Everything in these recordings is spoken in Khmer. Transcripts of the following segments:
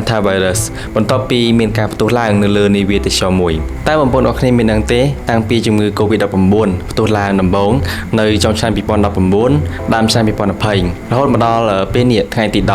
hantavirus បន្ទាប់ពីមានការផ្ទុះឡើងនៅលើនាវាទេសចរមួយតែបងប្អូនអរគ្នាមានដឹងទេតាំងពីជំងឺ COVID-19 ផ្ទុះឡើងដំបូងនៅចុងឆ្នាំ2019ដើមឆ្នាំ2020រហូតមកដល់ពេលនេះថ្ងៃទី10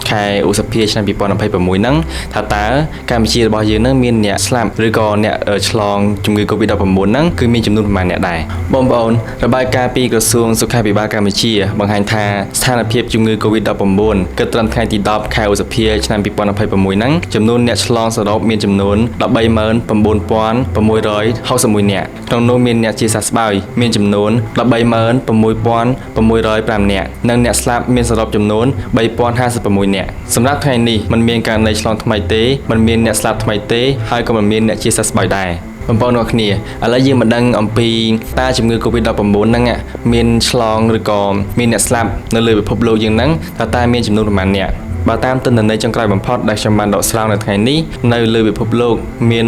ខែឧសភាឆ្នាំ2026ហ្នឹងថាតើកម្ពុជារបស់យើងហ្នឹងមានអ្នកស្លាប់ឬក៏អ្នកឆ្លងជំងឺ COVID-19 ហ្នឹងគឺមានចំនួនប្រមាណអ្នកដែរបងប្អូនរបាយការណ៍ពីក្រសួងសុខាភិបាលកម្ពុជាបង្ហាញថាស្ថានភាពជំងឺ COVID-19 គិតត្រឹមថ្ងៃទី10 ខែឧសភាឆ្នាំ2026ហ្នឹងចំនួនអ្នកឆ្លងសរុបមានចំនួន 139,661 នាក់ក្នុងនោះមានអ្នកជាសះស្បើយមានចំនួន 136,605 នាក់និងអ្នកស្លាប់មានសរុបចំនួន 3,056 នាក់សម្រាប់ថ្ងៃនេះมันមានករណីឆ្លងថ្មីទេมันមានអ្នកស្លាប់ថ្មីទេហើយក៏មិនមានអ្នកជាសះស្បើយដែរបងប្អូនអ្នកគ្នាឥឡូវយើងមកដឹងអំពីតើជំងឺ COVID-19 ហ្នឹងមានឆ្លងឬក៏មានអ្នកស្លាប់នៅលើពិភពលោកយើងហ្នឹងតើមានចំនួនប្រមាណអ្នកបើតាមទិន្នន័យចុងក្រោយបំផុតដែលខ្ញុំបានដកស្រង់នៅថ្ងៃនេះនៅលើពិភពលោកមាន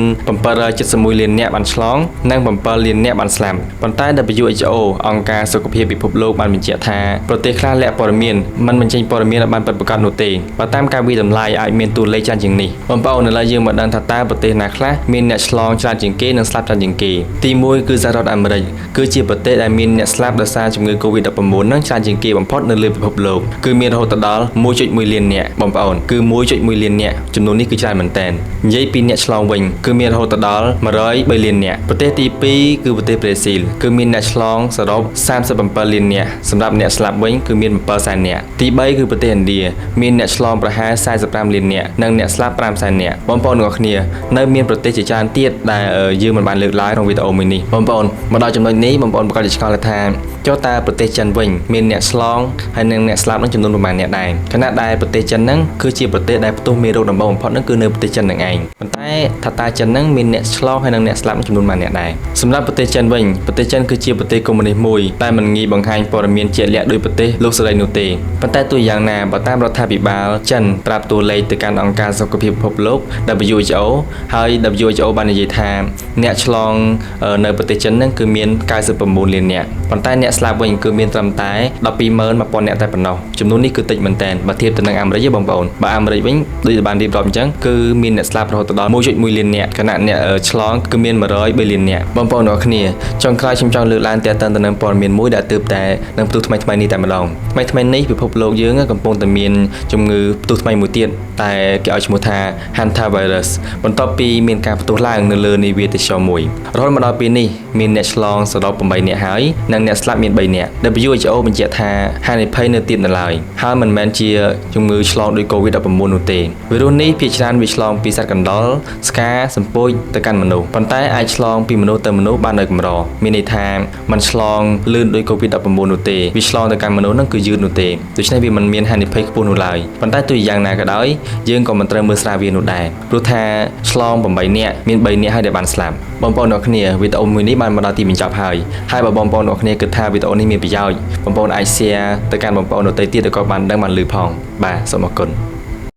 771លាននាក់បានឆ្លងនិង7លាននាក់បានស្លាប់ប៉ុន្តែ WHO អង្គការសុខភាពពិភពលោកបានបញ្ជាក់ថាប្រទេសខ្លះលាក់ព័ត៌មានមិនបញ្ចេញព័ត៌មានឲ្យបានពិតប្រាកដនោះទេបើតាមការវិតម្លៃអាចមានតួលេខច្រើនជាងនេះបងប្អូនឥឡូវយើងមកដឹងថាតើប្រទេសណាខ្លះមានអ្នកឆ្លងច្រើនជាងគេនិងស្លាប់ច្រើនជាងគេទី1គឺសហរដ្ឋអាមេរិកគឺជាប្រទេសដែលមានអ្នកស្លាប់ដោយសារជំងឺ COVID-19 នឹងច្រើនជាងគេបំផុតនៅលើពិភពលោកគឺមានរហូតដល់ 1.1 លាននាក់បងប្អូនគឺ 1.1 លាននាក់ចំនួននេះគឺច្រើនមែនតើនិយាយពីអ្នកឆ្លងវិញគឺមានរហូតដល់ 103 លាននាក់ប្រទេសទី2គឺប្រទេសប្រេស៊ីលគឺមានអ្នកឆ្លងសរុប 37 លាននាក់សម្រាប់អ្នកស្លាប់វិញគឺមាន 7 សែននាក់ទី3គឺប្រទេសឥណ្ឌាមានអ្នកឆ្លងប្រហែល 45 លាននាក់និងអ្នកស្លាប់ 5 សែននាក់បងប្អូនទាំងអស់គ្នានៅមានប្រទេសជាច្រើនទៀតដែលយើងមិនបានលើកឡើងក្នុងវីដេអូមួយនេះបងប្អូនមកដល់ចំណុចនេះបងប្អូនប្រកាសជាឆ្ងល់ថាចុះតើប្រទេសចិនវិញមានអ្នកឆ្លងហើយនិងអ្នកស្លាប់នឹងចំនួនប្រមាណអ្នកដែរខណៈដែលប្រទេសចិនហ្នឹងគឺជាប្រទេសដែលផ្ទុះមេរោគដំបូងបំផុតហ្នឹងគឺនៅប្រទេសចិនហ្នឹងឯងប៉ុន្តែថាតើចិនហ្នឹងមានអ្នកឆ្លងហើយនិងអ្នកស្លាប់ចំនួនប៉ុន្មានអ្នកដែរសម្រាប់ប្រទេសចិនវិញប្រទេសចិនគឺជាប្រទេសកុម្មុយនីសមួយតែមិនងាយបង្ហាញព័ត៌មានជាក់លាក់ដោយប្រទេសលោកសេរីនោះទេប៉ុន្តែទោះយ៉ាងណាបើតាមរដ្ឋាភិបាលចិនប្រាប់តួលេខទៅកាន់អង្គការសុខភាពពិភពលោក WHO ហើយ WHO បាននិយាយថាអ្នកឆ្លងនៅប្រទេសចិនហ្នឹងគឺមាន 99 លាននាក់ប៉ុន្តែអ្នកស្លាប់វិញគឺមានត្រឹមតែ 121,000 នាក់តែប៉ុណ្ណោះចំនួននេះគឺតិចមែនតើបើធៀបទៅនឹងអាមេរិកទេបងប្អូនបើអាមេរិកវិញដូចបានរៀបរាប់អញ្ចឹងគឺមានអ្នកស្លាប់រហូតដល់ 1.1 លាននាក់ខណៈអ្នកឆ្លងគឺមាន 103 លាននាក់បងប្អូនអ្នកគ្នាចុងក្រោយខ្ញុំចង់លើកឡើងទាក់ទងទៅនឹងព័ត៌មានមួយដែលទើបតែនឹងផ្ទុះថ្មីនេះតែម្ដងថ្មីនេះពិភពលោកយើងកំពុងតែមានជំងឺផ្ទុះថ្មីមួយទៀតតែគេឲ្យឈ្មោះថា hantavirus បន្ទាប់ពីមានការផ្ទុះឡើងនៅលើនាវាទេសចរមួយរហូតមកដល់ពេលនេះមានអ្នកឆ្លងសរុប 8 នាក់ហើយនិងអ្នកស្លាប់មាន 3 នាក់ WHO បញ្ជាក់ថាហានិភ័យនៅទៀតនៅឡើយហើយមិនមែនជាជំងឺឆ្លងដោយ COVID-19 នោះទេវីរុសនេះភាគច្រើនវាឆ្លងពីសត្វកណ្ដុរស្កាសម្ពោចទៅកាន់មនុស្សប៉ុន្តែអាចឆ្លងពីមនុស្សទៅមនុស្សបានដោយកម្រមានន័យថាมันឆ្លងលឿនដោយ COVID-19 នោះទេវាឆ្លងទៅកាន់មនុស្សហ្នឹងគឺយឺតនោះទេដូច្នេះវាមិនមានហានិភ័យខ្ពស់នោះឡើយប៉ុន្តែទោះយ៉ាងណាក៏ដោយយើងក៏មិនត្រូវមើលស្រាលវានោះដែរព្រោះថាឆ្លង 8 នាក់មាន 3 នាក់ហើយដែលបានស្លាប់បងប្អូនអ្នកគ្នាវីដេអូមួយនេះបានមកដល់ទីបញ្ចប់ហើយបើបងប្អូនអ្នកគ្នាគិតថាវីដេអូនេះមានប្រយោជន៍បងប្អូនអាច share ទៅកាន់បងប្អូនដទៃទៀតក៏បានដឹងបានឮផងបាទសូមអរគុណ